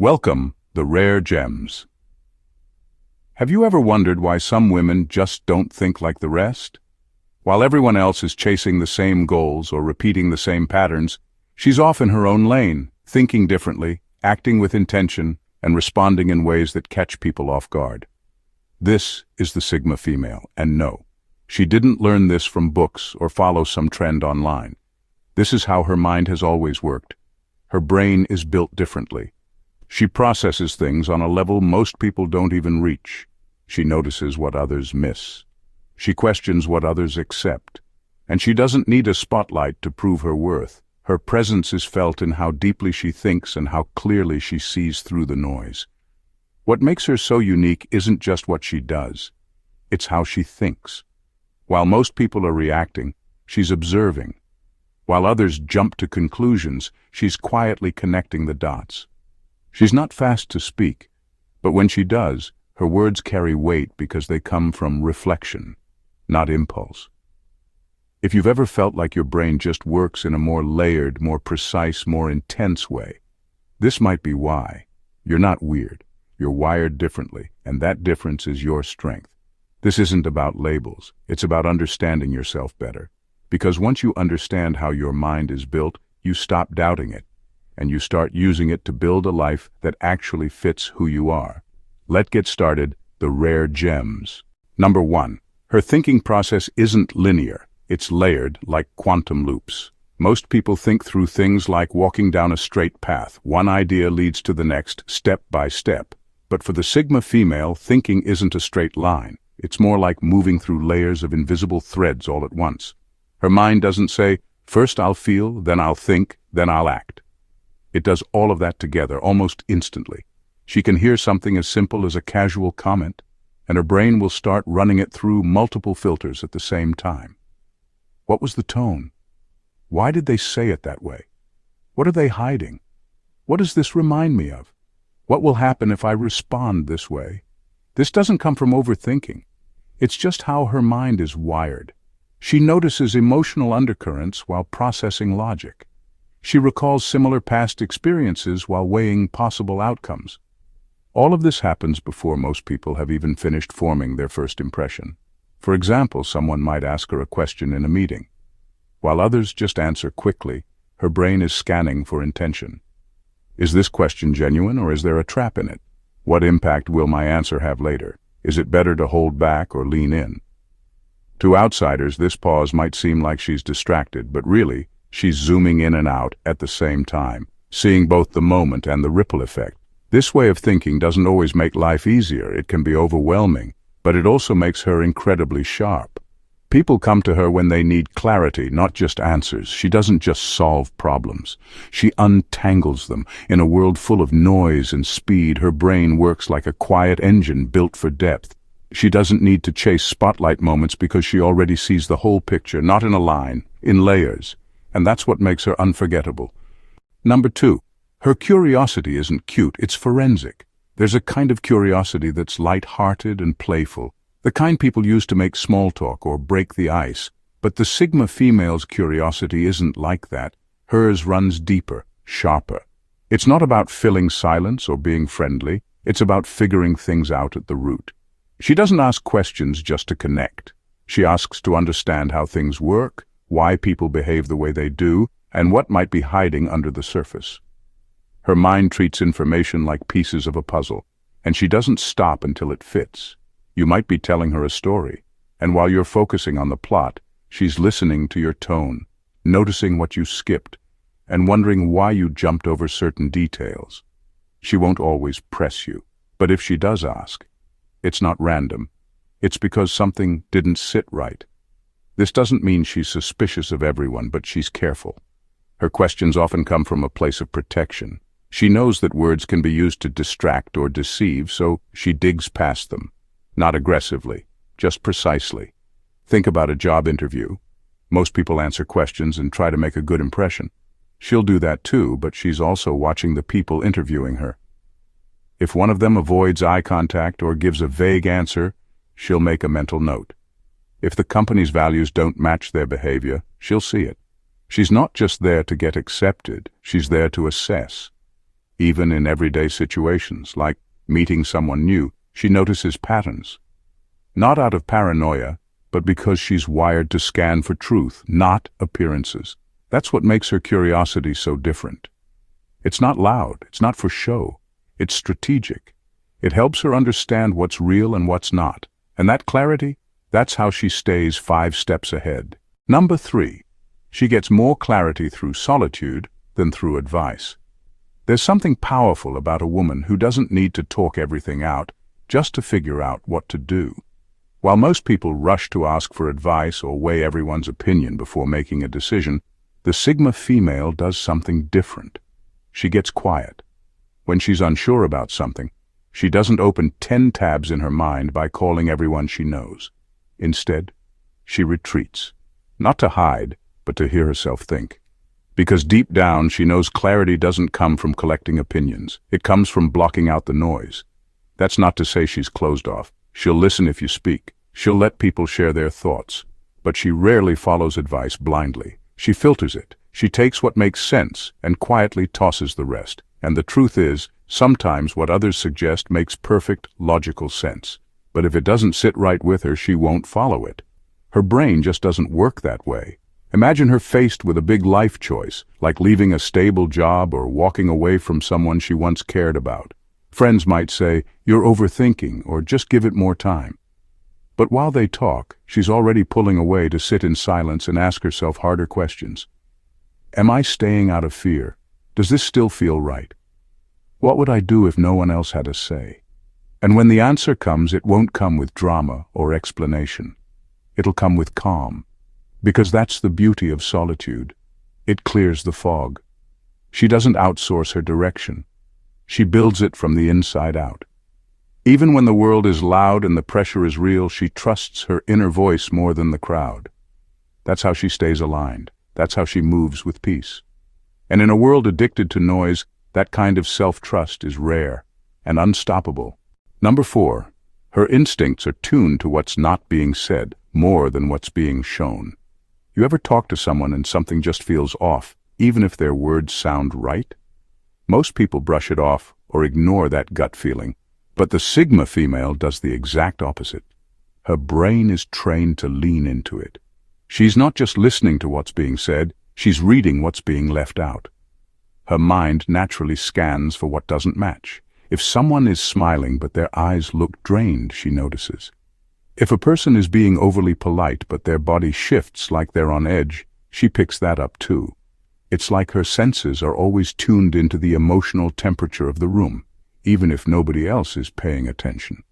Welcome, the rare gems. Have you ever wondered why some women just don't think like the rest? While everyone else is chasing the same goals or repeating the same patterns, she's off in her own lane, thinking differently, acting with intention, and responding in ways that catch people off guard. This is the Sigma female, and no, she didn't learn this from books or follow some trend online. This is how her mind has always worked. Her brain is built differently. She processes things on a level most people don't even reach. She notices what others miss. She questions what others accept. And she doesn't need a spotlight to prove her worth. Her presence is felt in how deeply she thinks and how clearly she sees through the noise. What makes her so unique isn't just what she does. It's how she thinks. While most people are reacting, she's observing. While others jump to conclusions, she's quietly connecting the dots. She's not fast to speak, but when she does, her words carry weight because they come from reflection, not impulse. If you've ever felt like your brain just works in a more layered, more precise, more intense way, this might be why. You're not weird. You're wired differently, and that difference is your strength. This isn't about labels. It's about understanding yourself better. Because once you understand how your mind is built, you stop doubting it, and you start using it to build a life that actually fits who you are. Let's get started. The rare gems. Number 1. Her thinking process isn't linear. It's layered like quantum loops. Most people think through things like walking down a straight path. One idea leads to the next, step by step. But for the Sigma female, thinking isn't a straight line. It's more like moving through layers of invisible threads all at once. Her mind doesn't say, first I'll feel, then I'll think, then I'll act. It does all of that together, almost instantly. She can hear something as simple as a casual comment, and her brain will start running it through multiple filters at the same time. What was the tone? Why did they say it that way? What are they hiding? What does this remind me of? What will happen if I respond this way? This doesn't come from overthinking. It's just how her mind is wired. She notices emotional undercurrents while processing logic. She recalls similar past experiences while weighing possible outcomes. All of this happens before most people have even finished forming their first impression. For example, someone might ask her a question in a meeting. While others just answer quickly, her brain is scanning for intention. Is this question genuine, or is there a trap in it? What impact will my answer have later? Is it better to hold back or lean in? To outsiders, this pause might seem like she's distracted, but really, she's zooming in and out at the same time, seeing both the moment and the ripple effect. This way of thinking doesn't always make life easier. It can be overwhelming, but it also makes her incredibly sharp. People come to her when they need clarity, not just answers. She doesn't just solve problems. She untangles them. In a world full of noise and speed, her brain works like a quiet engine built for depth. She doesn't need to chase spotlight moments because she already sees the whole picture, not in a line, in layers. And that's what makes her unforgettable. Number 2. Her curiosity isn't cute, it's forensic. There's a kind of curiosity that's light-hearted and playful, the kind people use to make small talk or break the ice. But the Sigma female's curiosity isn't like that. Hers runs deeper, sharper. It's not about filling silence or being friendly. It's about figuring things out at the root. She doesn't ask questions just to connect. She asks to understand how things work, why people behave the way they do, and what might be hiding under the surface. Her mind treats information like pieces of a puzzle, and she doesn't stop until it fits. You might be telling her a story, and while you're focusing on the plot, she's listening to your tone, noticing what you skipped, and wondering why you jumped over certain details. She won't always press you, but if she does ask, it's not random. It's because something didn't sit right. This doesn't mean she's suspicious of everyone, but she's careful. Her questions often come from a place of protection. She knows that words can be used to distract or deceive, so she digs past them. Not aggressively, just precisely. Think about a job interview. Most people answer questions and try to make a good impression. She'll do that too, but she's also watching the people interviewing her. If one of them avoids eye contact or gives a vague answer, she'll make a mental note. If the company's values don't match their behavior, she'll see it. She's not just there to get accepted, she's there to assess. even in everyday situations, like meeting someone new. She notices patterns. Not out of paranoia, but because she's wired to scan for truth, not appearances. That's what makes her curiosity so different. It's not loud, it's not for show, it's strategic. It helps her understand what's real and what's not. And that clarity, that's how she stays 5 steps ahead. Number 3. She gets more clarity through solitude than through advice. There's something powerful about a woman who doesn't need to talk everything out just to figure out what to do. While most people rush to ask for advice or weigh everyone's opinion before making a decision, the Sigma female does something different. She gets quiet. When she's unsure about something, she doesn't open 10 tabs in her mind by calling everyone she knows. Instead, she retreats, not to hide, but to hear herself think. Because deep down, she knows clarity doesn't come from collecting opinions. It comes from blocking out the noise. That's not to say she's closed off. She'll listen if you speak. She'll let people share their thoughts. But she rarely follows advice blindly. She filters it. She takes what makes sense and quietly tosses the rest. And the truth is, sometimes what others suggest makes perfect, logical sense. But if it doesn't sit right with her, she won't follow it. Her brain just doesn't work that way. Imagine her faced with a big life choice, like leaving a stable job or walking away from someone she once cared about. Friends might say, "You're overthinking," or "Just give it more time." But while they talk, she's already pulling away to sit in silence and ask herself harder questions. Am I staying out of fear? Does this still feel right? What would I do if no one else had a say? And when the answer comes, it won't come with drama or explanation. It'll come with calm. Because that's the beauty of solitude. It clears the fog. She doesn't outsource her direction. She builds it from the inside out. Even when the world is loud and the pressure is real, she trusts her inner voice more than the crowd. That's how she stays aligned. That's how she moves with peace. And in a world addicted to noise, that kind of self-trust is rare and unstoppable. Number 4. Her instincts are tuned to what's not being said more than what's being shown. You ever talk to someone and something just feels off, even if their words sound right? Most people brush it off or ignore that gut feeling, but the Sigma female does the exact opposite. Her brain is trained to lean into it. She's not just listening to what's being said, she's reading what's being left out. Her mind naturally scans for what doesn't match. If someone is smiling but their eyes look drained, she notices. If a person is being overly polite but their body shifts like they're on edge, she picks that up too. It's like her senses are always tuned into the emotional temperature of the room, even if nobody else is paying attention.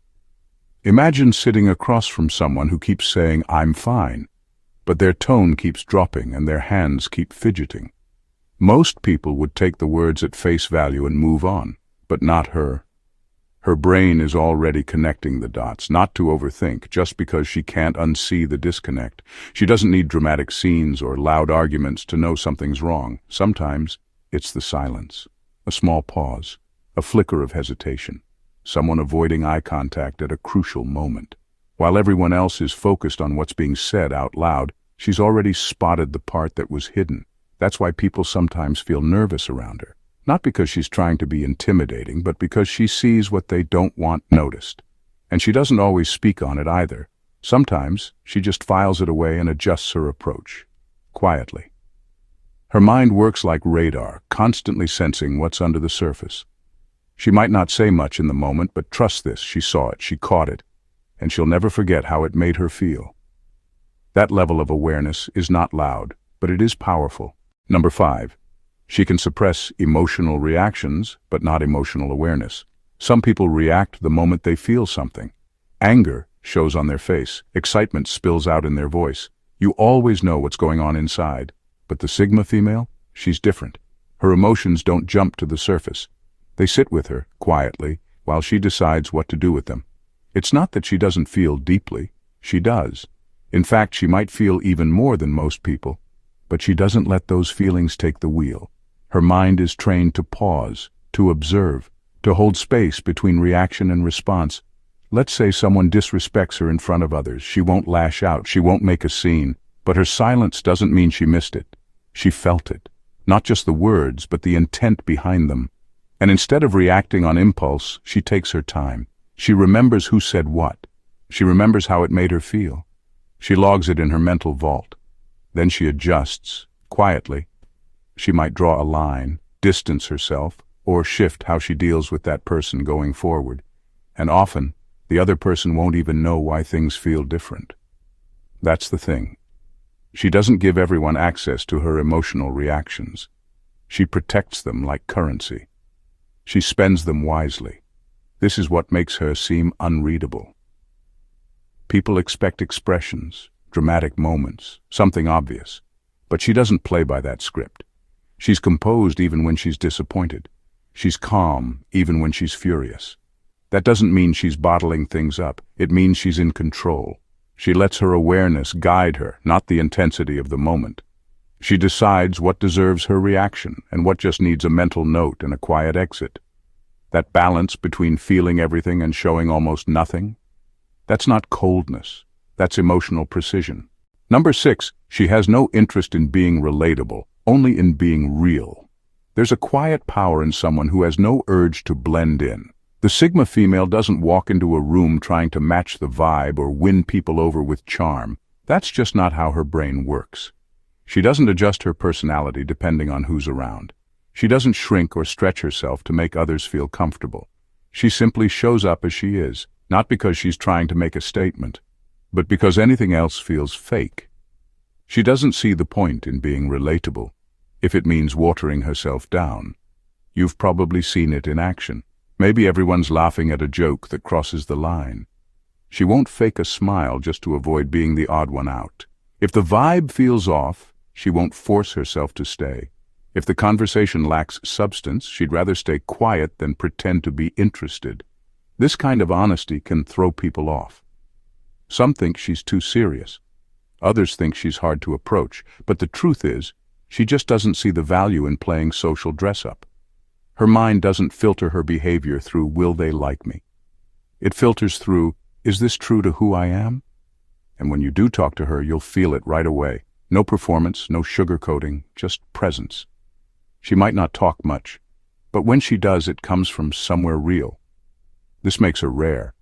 Imagine sitting across from someone who keeps saying, "I'm fine," but their tone keeps dropping and their hands keep fidgeting. Most people would take the words at face value and move on, but not her. Her brain is already connecting the dots, not to overthink, just because she can't unsee the disconnect. She doesn't need dramatic scenes or loud arguments to know something's wrong. Sometimes it's the silence, a small pause, a flicker of hesitation, someone avoiding eye contact at a crucial moment. While everyone else is focused on what's being said out loud, she's already spotted the part that was hidden. That's why people sometimes feel nervous around her. Not because she's trying to be intimidating, but because she sees what they don't want noticed. And she doesn't always speak on it either. Sometimes she just files it away and adjusts her approach, quietly. Her mind works like radar, constantly sensing what's under the surface. She might not say much in the moment, but trust this, she saw it, she caught it, and she'll never forget how it made her feel. That level of awareness is not loud, but it is powerful. Number 5. She can suppress emotional reactions, but not emotional awareness. Some people react the moment they feel something. Anger shows on their face. Excitement spills out in their voice. You always know what's going on inside. But the Sigma female? She's different. Her emotions don't jump to the surface. They sit with her, quietly, while she decides what to do with them. It's not that she doesn't feel deeply. She does. In fact, she might feel even more than most people. But she doesn't let those feelings take the wheel. Her mind is trained to pause, to observe, to hold space between reaction and response. Let's say someone disrespects her in front of others. She won't lash out, she won't make a scene, but her silence doesn't mean she missed it. She felt it. Not just the words, but the intent behind them. And instead of reacting on impulse, she takes her time. She remembers who said what. She remembers how it made her feel. She logs it in her mental vault. Then she adjusts, quietly. She might draw a line, distance herself, or shift how she deals with that person going forward. And often, the other person won't even know why things feel different. That's the thing. She doesn't give everyone access to her emotional reactions. She protects them like currency. She spends them wisely. This is what makes her seem unreadable. People expect expressions, dramatic moments, something obvious. But she doesn't play by that script. She's composed even when she's disappointed. She's calm even when she's furious. That doesn't mean she's bottling things up. It means she's in control. She lets her awareness guide her, not the intensity of the moment. She decides what deserves her reaction and what just needs a mental note and a quiet exit. That balance between feeling everything and showing almost nothing, that's not coldness. That's emotional precision. Number 6, she has no interest in being relatable, only in being real. There's a quiet power in someone who has no urge to blend in. The Sigma female doesn't walk into a room trying to match the vibe or win people over with charm. That's just not how her brain works. She doesn't adjust her personality depending on who's around. She doesn't shrink or stretch herself to make others feel comfortable. She simply shows up as she is, not because she's trying to make a statement, but because anything else feels fake. She doesn't see the point in being relatable, if it means watering herself down. You've probably seen it in action. Maybe everyone's laughing at a joke that crosses the line. She won't fake a smile just to avoid being the odd one out. If the vibe feels off, she won't force herself to stay. If the conversation lacks substance, she'd rather stay quiet than pretend to be interested. This kind of honesty can throw people off. Some think she's too serious. Others think she's hard to approach. But the truth is, she just doesn't see the value in playing social dress-up. Her mind doesn't filter her behavior through "will they like me?" It filters through, "is this true to who I am?" And when you do talk to her, you'll feel it right away. No performance, no sugarcoating, just presence. She might not talk much, but when she does, it comes from somewhere real. This makes her rare.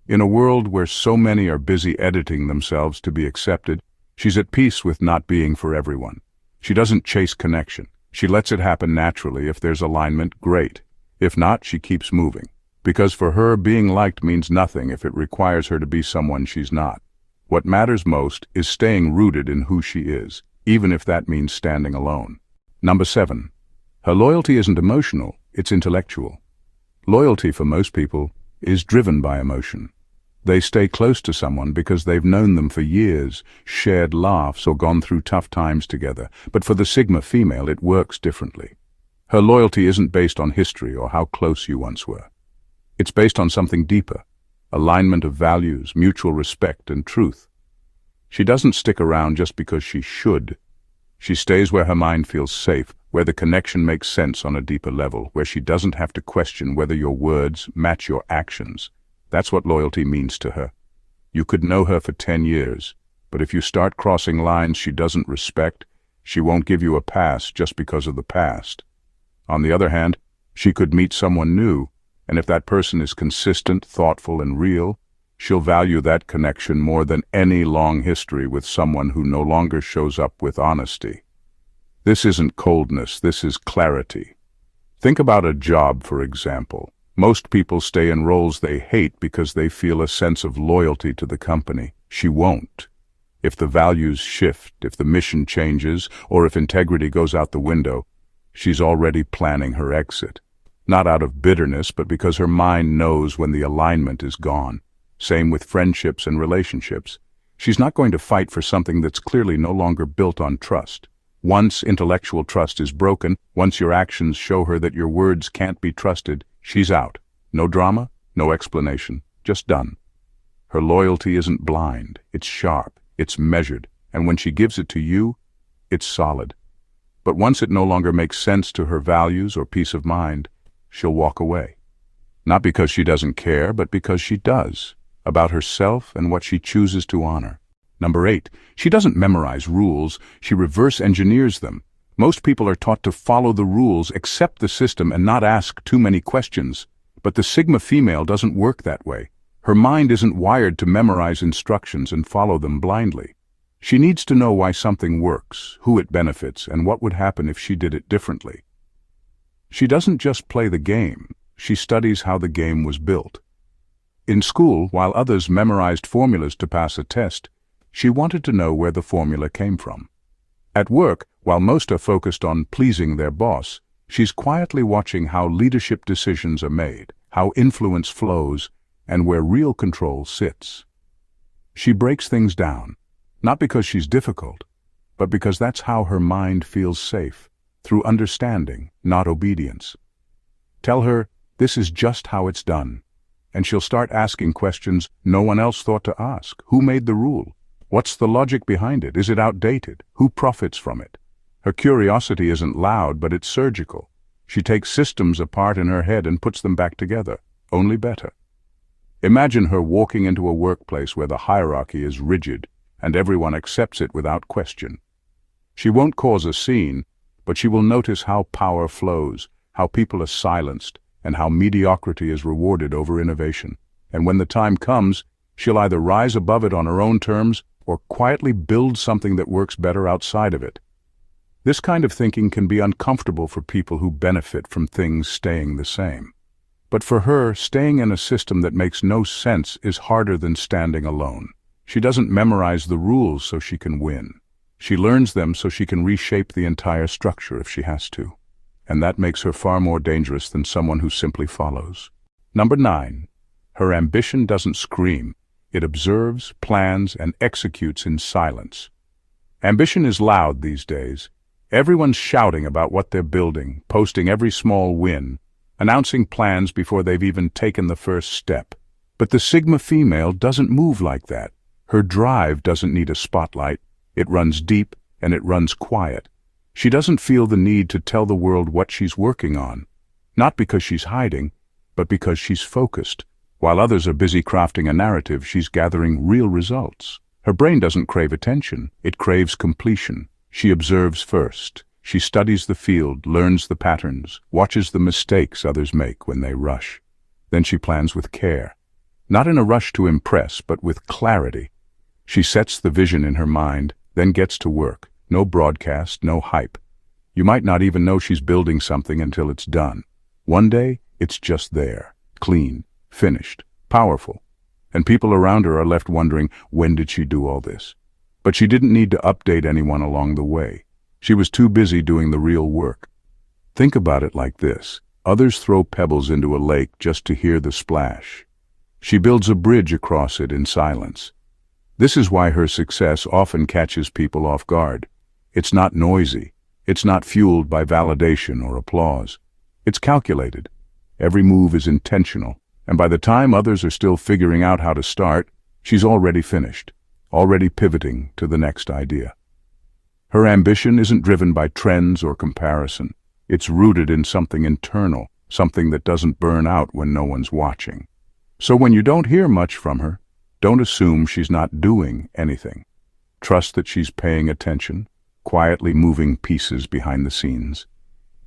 In a world where so many are busy editing themselves to be accepted, she's at peace with not being for everyone. She doesn't chase connection. She lets it happen naturally. If there's alignment, great. If not, she keeps moving. Because for her, being liked means nothing if it requires her to be someone she's not. What matters most is staying rooted in who she is, even if that means standing alone. Number 7. Her loyalty isn't emotional, it's intellectual. Loyalty for most people is driven by emotion. They stay close to someone because they've known them for years, shared laughs, or gone through tough times together. But for the Sigma female, it works differently. Her loyalty isn't based on history or how close you once were. It's based on something deeper, alignment of values, mutual respect, and truth. She doesn't stick around just because she should. She stays where her mind feels safe, where the connection makes sense on a deeper level, where she doesn't have to question whether your words match your actions. That's what loyalty means to her. You could know her for 10 years, but if you start crossing lines she doesn't respect, she won't give you a pass just because of the past. On the other hand, she could meet someone new, and if that person is consistent, thoughtful, and real, she'll value that connection more than any long history with someone who no longer shows up with honesty. This isn't coldness, this is clarity. Think about a job, for example. Most people stay in roles they hate because they feel a sense of loyalty to the company. She won't. If the values shift, if the mission changes, or if integrity goes out the window, she's already planning her exit. Not out of bitterness, but because her mind knows when the alignment is gone. Same with friendships and relationships. She's not going to fight for something that's clearly no longer built on trust. Once intellectual trust is broken, once your actions show her that your words can't be trusted, she's out. No drama, no explanation, just done. Her loyalty isn't blind, it's sharp, it's measured, and when she gives it to you, it's solid. But once it no longer makes sense to her values or peace of mind, she'll walk away. Not because she doesn't care, but because she does, about herself and what she chooses to honor. Number 8, she doesn't memorize rules, she reverse engineers them. Most people are taught to follow the rules, accept the system, and not ask too many questions. But the Sigma female doesn't work that way. Her mind isn't wired to memorize instructions and follow them blindly. She needs to know why something works, who it benefits, and what would happen if she did it differently. She doesn't just play the game, she studies how the game was built. In school, while others memorized formulas to pass a test, she wanted to know where the formula came from. At work, while most are focused on pleasing their boss, she's quietly watching how leadership decisions are made, how influence flows, and where real control sits. She breaks things down, not because she's difficult, but because that's how her mind feels safe, through understanding, not obedience. Tell her, this is just how it's done, and she'll start asking questions no one else thought to ask. Who made the rule? What's the logic behind it? Is it outdated? Who profits from it? Her curiosity isn't loud, but it's surgical. She takes systems apart in her head and puts them back together, only better. Imagine her walking into a workplace where the hierarchy is rigid and everyone accepts it without question. She won't cause a scene, but she will notice how power flows, how people are silenced, and how mediocrity is rewarded over innovation. And when the time comes, she'll either rise above it on her own terms or quietly build something that works better outside of it. This kind of thinking can be uncomfortable for people who benefit from things staying the same. But for her, staying in a system that makes no sense is harder than standing alone. She doesn't memorize the rules so she can win. She learns them so she can reshape the entire structure if she has to. And that makes her far more dangerous than someone who simply follows. Number 9. Her ambition doesn't scream. It observes, plans, and executes in silence. Ambition is loud these days. Everyone's shouting about what they're building, posting every small win, announcing plans before they've even taken the first step. But the Sigma female doesn't move like that. Her drive doesn't need a spotlight. It runs deep and it runs quiet. She doesn't feel the need to tell the world what she's working on. Not because she's hiding, but because she's focused. While others are busy crafting a narrative, she's gathering real results. Her brain doesn't crave attention, it craves completion. She observes first. She studies the field, learns the patterns, watches the mistakes others make when they rush. Then she plans with care. Not in a rush to impress, but with clarity. She sets the vision in her mind, then gets to work. No broadcast, no hype. You might not even know she's building something until it's done. One day, it's just there, clean, finished, powerful. And people around her are left wondering, when did she do all this? But she didn't need to update anyone along the way. She was too busy doing the real work. Think about it like this. Others throw pebbles into a lake just to hear the splash. She builds a bridge across it in silence. This is why her success often catches people off guard. It's not noisy. It's not fueled by validation or applause. It's calculated. Every move is intentional. And by the time others are still figuring out how to start, she's already finished, already pivoting to the next idea. Her ambition isn't driven by trends or comparison. It's rooted in something internal, something that doesn't burn out when no one's watching. So when you don't hear much from her, don't assume she's not doing anything. Trust that she's paying attention, quietly moving pieces behind the scenes.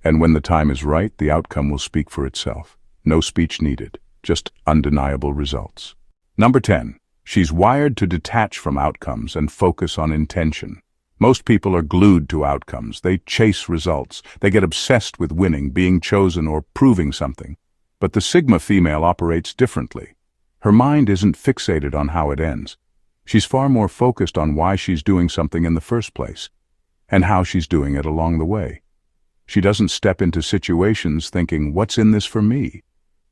And when the time is right, the outcome will speak for itself. No speech needed, just undeniable results. Number 10. She's wired to detach from outcomes and focus on intention. Most people are glued to outcomes. They chase results. They get obsessed with winning, being chosen, or proving something. But the Sigma female operates differently. Her mind isn't fixated on how it ends. She's far more focused on why she's doing something in the first place, and how she's doing it along the way. She doesn't step into situations thinking, what's in this for me?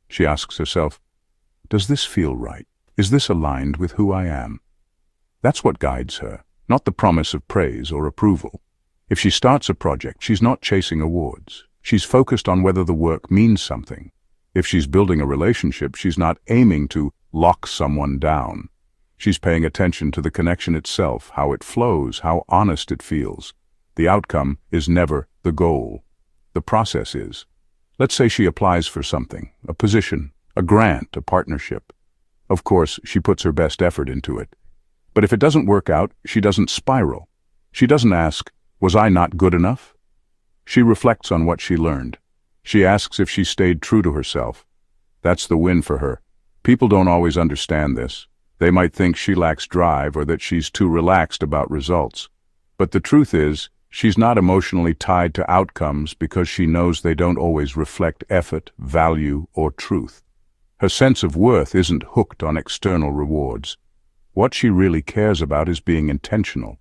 She asks herself, does this feel right? Is this aligned with who I am? That's what guides her, not the promise of praise or approval. If she starts a project, she's not chasing awards. She's focused on whether the work means something. If she's building a relationship, she's not aiming to lock someone down. She's paying attention to the connection itself, how it flows, how honest it feels. The outcome is never the goal. The process is. Let's say she applies for something, a position, a grant, a partnership. Of course, she puts her best effort into it. But if it doesn't work out, she doesn't spiral. She doesn't ask, was I not good enough? She reflects on what she learned. She asks if she stayed true to herself. That's the win for her. People don't always understand this. They might think she lacks drive or that she's too relaxed about results. But the truth is, she's not emotionally tied to outcomes because she knows they don't always reflect effort, value, or truth. Her sense of worth isn't hooked on external rewards. What she really cares about is being intentional.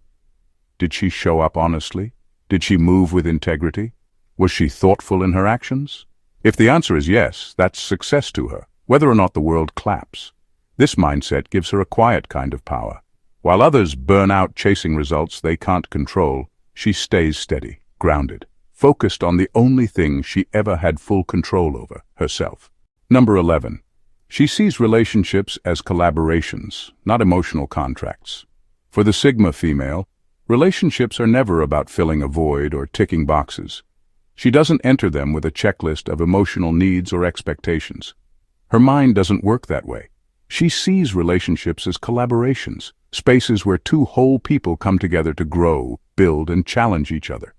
Did she show up honestly? Did she move with integrity? Was she thoughtful in her actions? If the answer is yes, that's success to her, whether or not the world claps. This mindset gives her a quiet kind of power. While others burn out chasing results they can't control, she stays steady, grounded, focused on the only thing she ever had full control over, herself. Number 11. She sees relationships as collaborations, not emotional contracts. For the Sigma female, relationships are never about filling a void or ticking boxes. She doesn't enter them with a checklist of emotional needs or expectations. Her mind doesn't work that way. She sees relationships as collaborations, spaces where two whole people come together to grow, build, and challenge each other.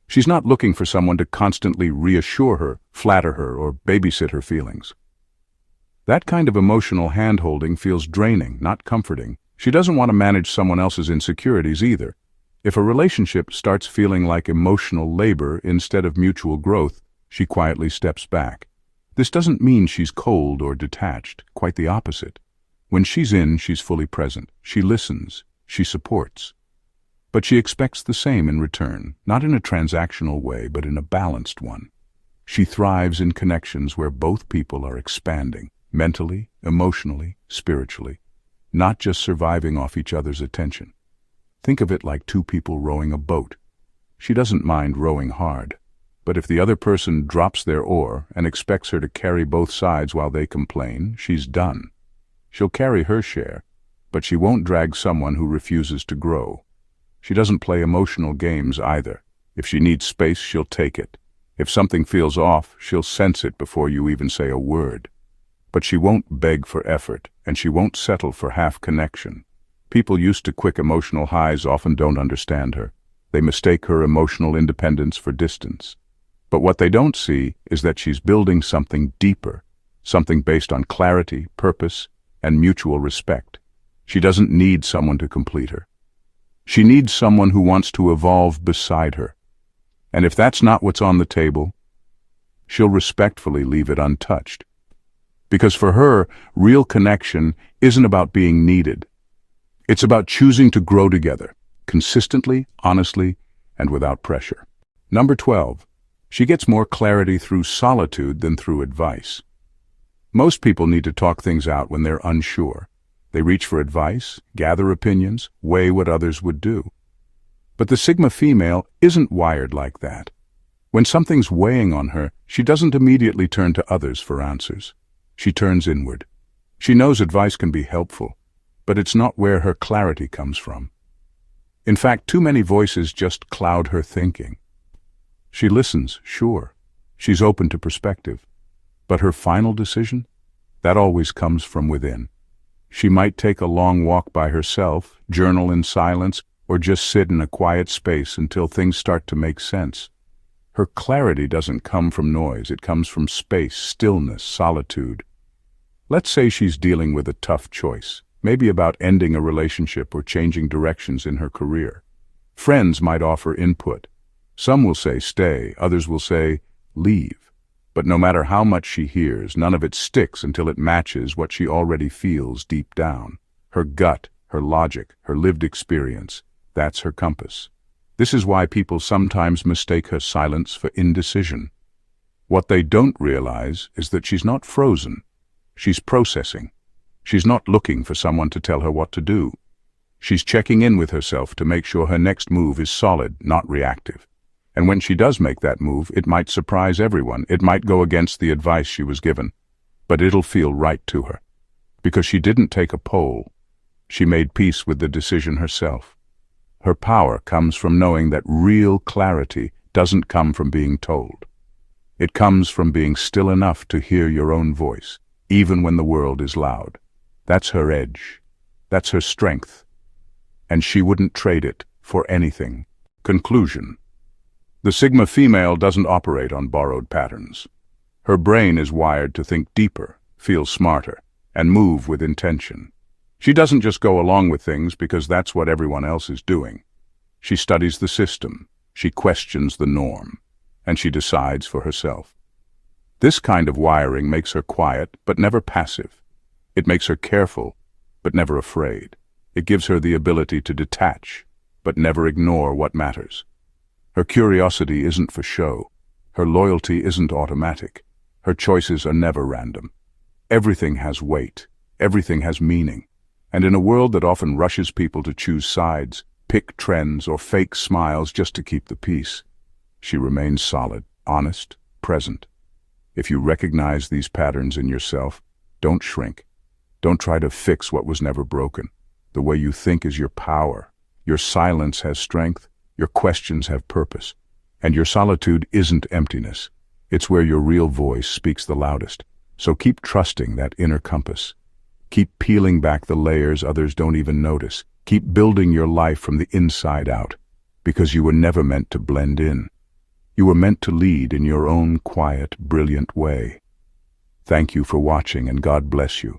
She's not looking for someone to constantly reassure her, flatter her, or babysit her feelings. That kind of emotional hand-holding feels draining, not comforting. She doesn't want to manage someone else's insecurities either. If a relationship starts feeling like emotional labor instead of mutual growth, she quietly steps back. This doesn't mean she's cold or detached, quite the opposite. When she's in, she's fully present. She listens, she supports. But she expects the same in return, not in a transactional way, but in a balanced one. She thrives in connections where both people are expanding, mentally, emotionally, spiritually, not just surviving off each other's attention. Think of it like two people rowing a boat. She doesn't mind rowing hard, but if the other person drops their oar and expects her to carry both sides while they complain, she's done. She'll carry her share, but she won't drag someone who refuses to grow. She doesn't play emotional games either. If she needs space, she'll take it. If something feels off, she'll sense it before you even say a word. But she won't beg for effort, and she won't settle for half connection. People used to quick emotional highs often don't understand her. They mistake her emotional independence for distance. But what they don't see is that she's building something deeper, something based on clarity, purpose, and mutual respect. She doesn't need someone to complete her. She needs someone who wants to evolve beside her. And if that's not what's on the table, she'll respectfully leave it untouched. Because for her, real connection isn't about being needed. It's about choosing to grow together, consistently, honestly, and without pressure. Number 12. She gets more clarity through solitude than through advice. Most people need to talk things out when they're unsure. They reach for advice, gather opinions, weigh what others would do. But the Sigma female isn't wired like that. When something's weighing on her, she doesn't immediately turn to others for answers. She turns inward. She knows advice can be helpful, but it's not where her clarity comes from. In fact, too many voices just cloud her thinking. She listens, sure. She's open to perspective. But her final decision? That always comes from within. She might take a long walk by herself, journal in silence, or just sit in a quiet space until things start to make sense. Her clarity doesn't come from noise, it comes from space, stillness, solitude. Let's say she's dealing with a tough choice, maybe about ending a relationship or changing directions in her career. Friends might offer input. Some will say stay, others will say leave. But no matter how much she hears, none of it sticks until it matches what she already feels deep down. Her gut, her logic, her lived experience, that's her compass. This is why people sometimes mistake her silence for indecision. What they don't realize is that she's not frozen. She's processing. She's not looking for someone to tell her what to do. She's checking in with herself to make sure her next move is solid, not reactive. And when she does make that move, it might surprise everyone. It might go against the advice she was given. But it'll feel right to her. Because she didn't take a poll. She made peace with the decision herself. Her power comes from knowing that real clarity doesn't come from being told. It comes from being still enough to hear your own voice, even when the world is loud. That's her edge. That's her strength. And she wouldn't trade it for anything. Conclusion. The Sigma female doesn't operate on borrowed patterns. Her brain is wired to think deeper, feel smarter, and move with intention. She doesn't just go along with things because that's what everyone else is doing. She studies the system, she questions the norm, and she decides for herself. This kind of wiring makes her quiet but never passive. It makes her careful but never afraid. It gives her the ability to detach but never ignore what matters. Her curiosity isn't for show. Her loyalty isn't automatic. Her choices are never random. Everything has weight. Everything has meaning. And in a world that often rushes people to choose sides, pick trends, or fake smiles just to keep the peace, she remains solid, honest, present. If you recognize these patterns in yourself, don't shrink. Don't try to fix what was never broken. The way you think is your power. Your silence has strength. Your questions have purpose. And your solitude isn't emptiness. It's where your real voice speaks the loudest. So keep trusting that inner compass. Keep peeling back the layers others don't even notice. Keep building your life from the inside out, because you were never meant to blend in. You were meant to lead in your own quiet, brilliant way. Thank you for watching, and God bless you.